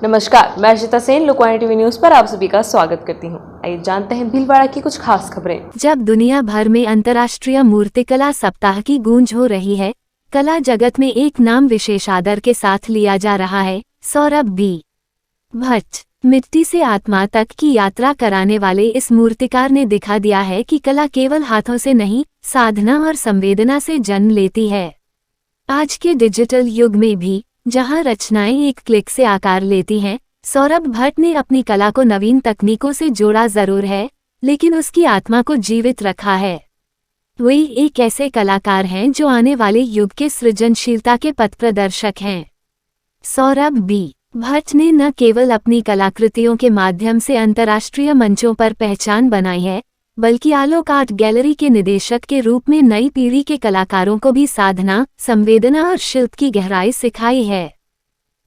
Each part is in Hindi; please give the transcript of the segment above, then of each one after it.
नमस्कार, मैं अर्चिता सेन लोकवाणी टीवी न्यूज पर आप सभी का स्वागत करती हूं। आइए जानते हैं भीलवाड़ा की कुछ खास खबरें। जब दुनिया भर में अंतर्राष्ट्रीय मूर्तिकला सप्ताह की गूंज हो रही है, कला जगत में एक नाम विशेष आदर के साथ लिया जा रहा है, सौरभ बी भट्ट। मिट्टी से आत्मा तक की यात्रा कराने वाले इस मूर्तिकार ने दिखा दिया है कि कला केवल हाथों से नहीं, साधना और संवेदना से जन्म लेती है। आज के डिजिटल युग में भी जहां रचनाएं एक क्लिक से आकार लेती हैं, सौरभ भट्ट ने अपनी कला को नवीन तकनीकों से जोड़ा जरूर है, लेकिन उसकी आत्मा को जीवित रखा है। वे एक ऐसे कलाकार हैं जो आने वाले युग के सृजनशीलता के पथ प्रदर्शक हैं। सौरभ बी भट्ट ने न केवल अपनी कलाकृतियों के माध्यम से अंतर्राष्ट्रीय मंचों पर पहचान बनाई है, बल्कि आलोक आर्ट गैलरी के निदेशक के रूप में नई पीढ़ी के कलाकारों को भी साधना, संवेदना और शिल्प की गहराई सिखाई है।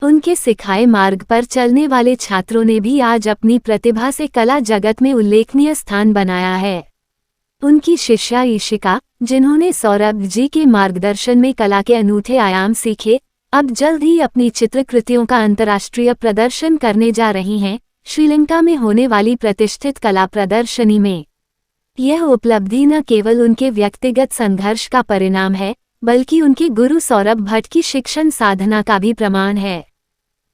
उनके सिखाए मार्ग पर चलने वाले छात्रों ने भी आज अपनी प्रतिभा से कला जगत में उल्लेखनीय स्थान बनाया है। उनकी शिष्या ईशिका, जिन्होंने सौरभ जी के मार्गदर्शन में कला के अनूठे आयाम सीखे, अब जल्द ही अपनी चित्रकृतियों का अंतर्राष्ट्रीय प्रदर्शन करने जा रही हैं, श्रीलंका में होने वाली प्रतिष्ठित कला प्रदर्शनी में। यह उपलब्धि न केवल उनके व्यक्तिगत संघर्ष का परिणाम है, बल्कि उनके गुरु सौरभ भट्ट की शिक्षण साधना का भी प्रमाण है।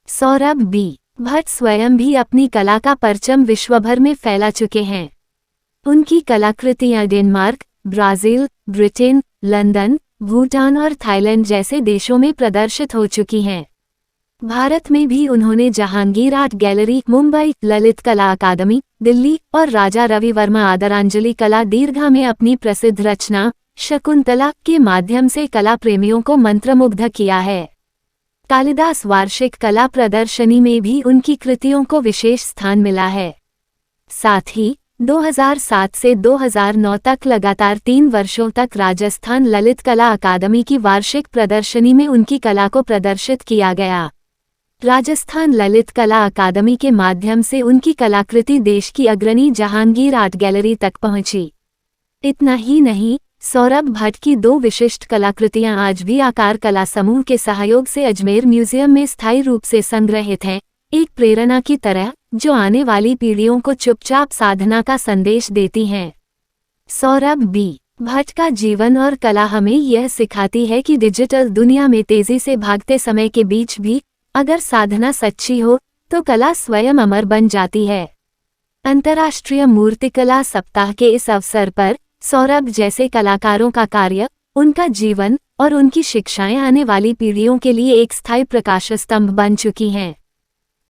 सौरभ बी भट्ट स्वयं भी अपनी कला का परचम विश्वभर में फैला चुके हैं। उनकी कलाकृतियां Denmark, Brazil, Britain, London, Bhutan और थाईलैंड जैसे देशों में प्रदर्शित हो चुकी हैं। भारत में भी उन्होंने जहांगीर आर्ट गैलरी, मुंबई, ललित कला अकादमी, दिल्ली और राजा रवि वर्मा आदरांजलि कला दीर्घा में अपनी प्रसिद्ध रचना शकुंतला के माध्यम से कला प्रेमियों को मंत्रमुग्ध किया है। कालिदास वार्षिक कला प्रदर्शनी में भी उनकी कृतियों को विशेष स्थान मिला है। साथ ही 2007 से 2009 तक लगातार 3 वर्षों तक राजस्थान ललित कला अकादमी की वार्षिक प्रदर्शनी में उनकी कला को प्रदर्शित किया गया। राजस्थान ललित कला अकादमी के माध्यम से उनकी कलाकृति देश की अग्रणी जहांगीर आर्ट गैलरी तक पहुंची। इतना ही नहीं, सौरभ भट्ट की 2 विशिष्ट कलाकृतियां आज भी आकार कला समूह के सहयोग से अजमेर म्यूजियम में स्थायी रूप से संग्रहित हैं, एक प्रेरणा की तरह जो आने वाली पीढ़ियों को चुपचाप साधना का संदेश देती हैं। सौरभ बी भट्ट का जीवन और कला हमें यह सिखाती है कि डिजिटल दुनिया में तेजी से भागते समय के बीच भी अगर साधना सच्ची हो तो कला स्वयं अमर बन जाती है। अंतर्राष्ट्रीय मूर्तिकला सप्ताह के इस अवसर पर सौरभ जैसे कलाकारों का कार्य, उनका जीवन और उनकी शिक्षाएं आने वाली पीढ़ियों के लिए एक स्थायी प्रकाश स्तंभ बन चुकी हैं।